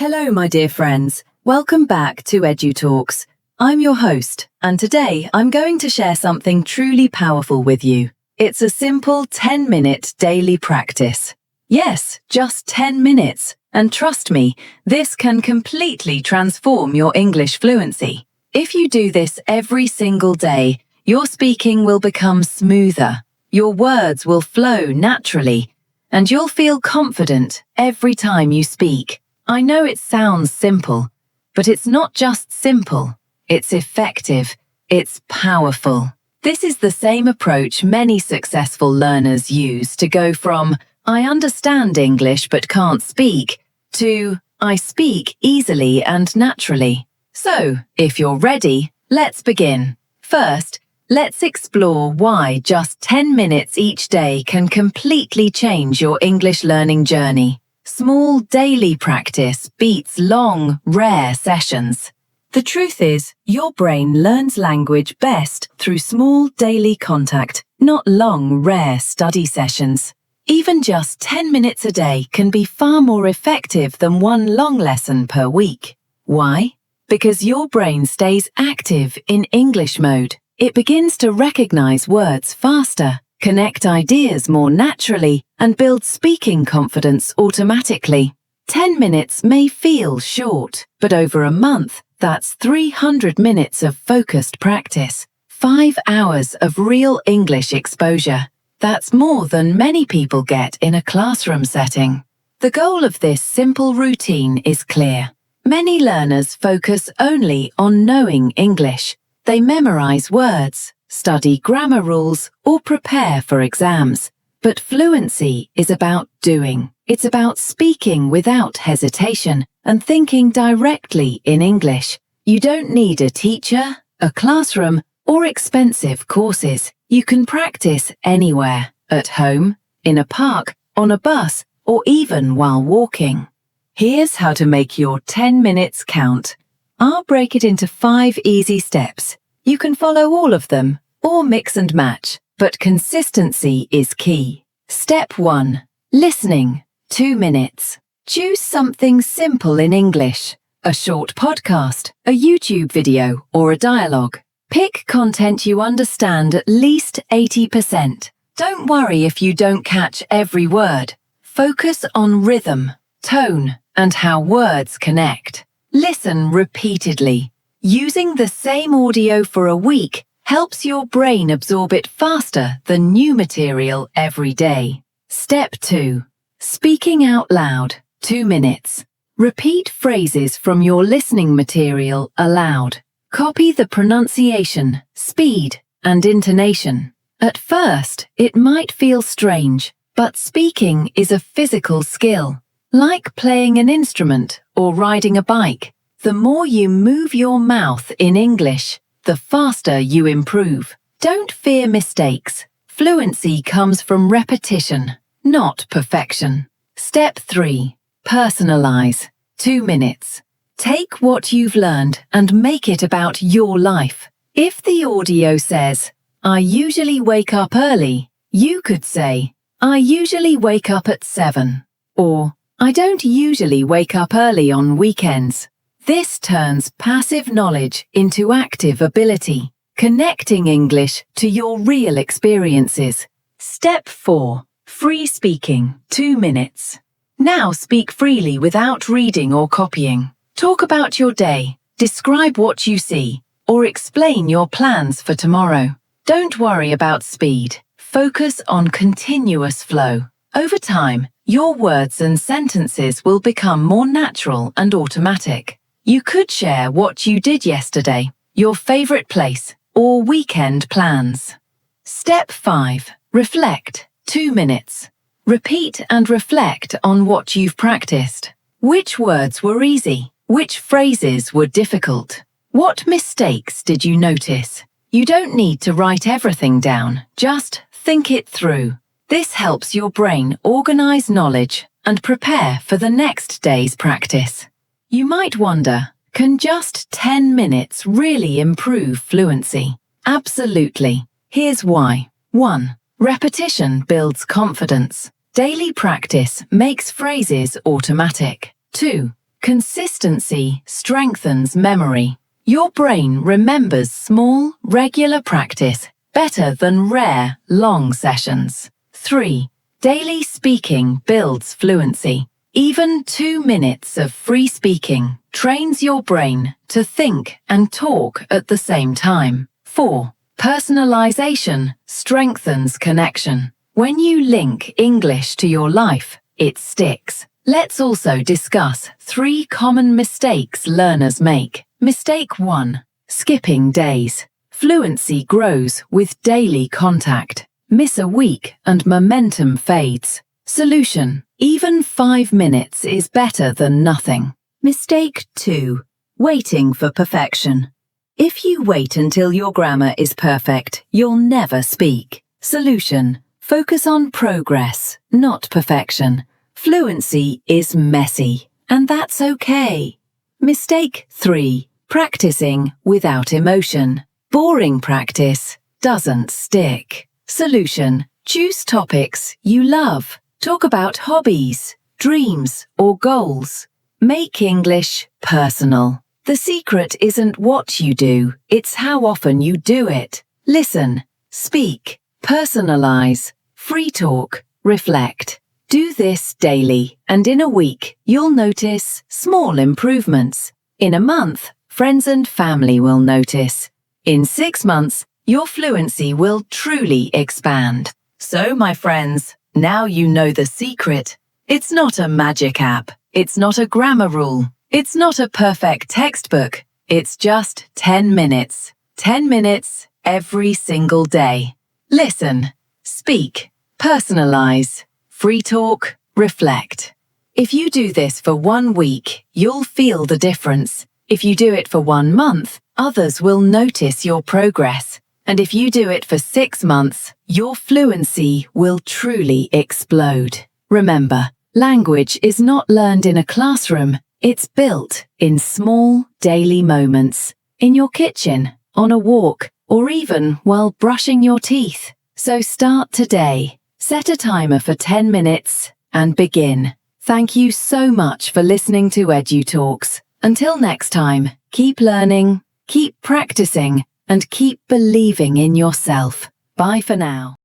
Hello, my dear friends. Welcome back to EduTalks. I'm your host, and today I'm going to share something truly powerful with you. It's a simple 10-minute daily practice. Yes, just 10 minutes. And trust me, this can completely transform your English fluency. If you do this every single day, your speaking will become smoother, your words will flow naturally, and you'll feel confident every time you speak. I know it sounds simple, but it's not just simple. It's effective. It's powerful. This is the same approach many successful learners use to go from "I understand English but can't speak" to "I speak easily and naturally." So, if you're ready, let's begin. First, let's explore why just 10 minutes each day can completely change your English learning journey. Small daily practice beats long, rare sessions. The truth is, your brain learns language best through small daily contact, not long, rare study sessions. Even just 10 minutes a day can be far more effective than one long lesson per week. Why? Because your brain stays active in English mode. It begins to recognize words faster, connect ideas more naturally, and build speaking confidence automatically. 10 minutes may feel short, but over a month, that's 300 minutes of focused practice, 5 hours of real English exposure. That's more than many people get in a classroom setting. The goal of this simple routine is clear. Many learners focus only on knowing English. They memorize words, study grammar rules, or prepare for exams. But fluency is about doing. It's about speaking without hesitation and thinking directly in English. You don't need a teacher, a classroom, or expensive courses. You can practice anywhere, at home, in a park, on a bus, or even while walking. Here's how to make your 10 minutes count. I'll break it into 5 easy steps. You can follow all of them, or mix and match, but consistency is key. Step 1. Listening. 2 minutes. Choose something simple in English. A short podcast, a YouTube video, or a dialogue. Pick content you understand at least 80%. Don't worry if you don't catch every word. Focus on rhythm, tone, and how words connect. Listen repeatedly. Using the same audio for a week helps your brain absorb it faster than new material every day. Step 2. Speaking out loud. 2 minutes. Repeat phrases from your listening material aloud. Copy the pronunciation, speed, and intonation. At first, it might feel strange, but speaking is a physical skill. Like playing an instrument or riding a bike. The more you move your mouth in English, the faster you improve. Don't fear mistakes. Fluency comes from repetition, not perfection. Step 3. Personalize. 2 minutes. Take what you've learned and make it about your life. If the audio says, "I usually wake up early," you could say, "I usually wake up at 7." Or, "I don't usually wake up early on weekends." This turns passive knowledge into active ability, connecting English to your real experiences. Step 4. Free speaking. 2 minutes. Now speak freely without reading or copying. Talk about your day, describe what you see, or explain your plans for tomorrow. Don't worry about speed. Focus on continuous flow. Over time, your words and sentences will become more natural and automatic. You could share what you did yesterday, your favorite place, or weekend plans. Step 5. Reflect. 2 minutes. Repeat and reflect on what you've practiced. Which words were easy? Which phrases were difficult? What mistakes did you notice? You don't need to write everything down, just think it through. This helps your brain organize knowledge and prepare for the next day's practice. You might wonder, can just 10 minutes really improve fluency? Absolutely. Here's why. 1. Repetition builds confidence. Daily practice makes phrases automatic. 2. Consistency strengthens memory. Your brain remembers small, regular practice better than rare, long sessions. 3. Daily speaking builds fluency. Even 2 minutes of free speaking trains your brain to think and talk at the same time. 4. Personalization strengthens connection. When you link English to your life, it sticks. Let's also discuss 3 common mistakes learners make. Mistake 1. Skipping days. Fluency grows with daily contact. Miss a week and momentum fades. Solution: even 5 minutes is better than nothing. Mistake 2. Waiting for perfection. If you wait until your grammar is perfect, you'll never speak. Solution: focus on progress, not perfection. Fluency is messy, and that's okay. Mistake 3. Practicing without emotion. Boring practice doesn't stick. Solution: choose topics you love. Talk about hobbies, dreams, or goals. Make English personal. The secret isn't what you do, it's how often you do it. Listen, speak, personalize, free talk, reflect. Do this daily, and in a week, you'll notice small improvements. In a month, friends and family will notice. In 6 months, your fluency will truly expand. So, my friends, now you know the secret. It's not a magic app. It's not a grammar rule. It's not a perfect textbook. It's just 10 minutes. 10 minutes every single day. Listen, speak, personalize, free talk, reflect. If you do this for 1 week, you'll feel the difference. If you do it for 1 month, others will notice your progress. And if you do it for 6 months, your fluency will truly explode. Remember, language is not learned in a classroom. It's built in small, daily moments. In your kitchen, on a walk, or even while brushing your teeth. So start today. Set a timer for 10 minutes and begin. Thank you so much for listening to EduTalks. Until next time, keep learning, keep practicing, and keep believing in yourself. Bye for now.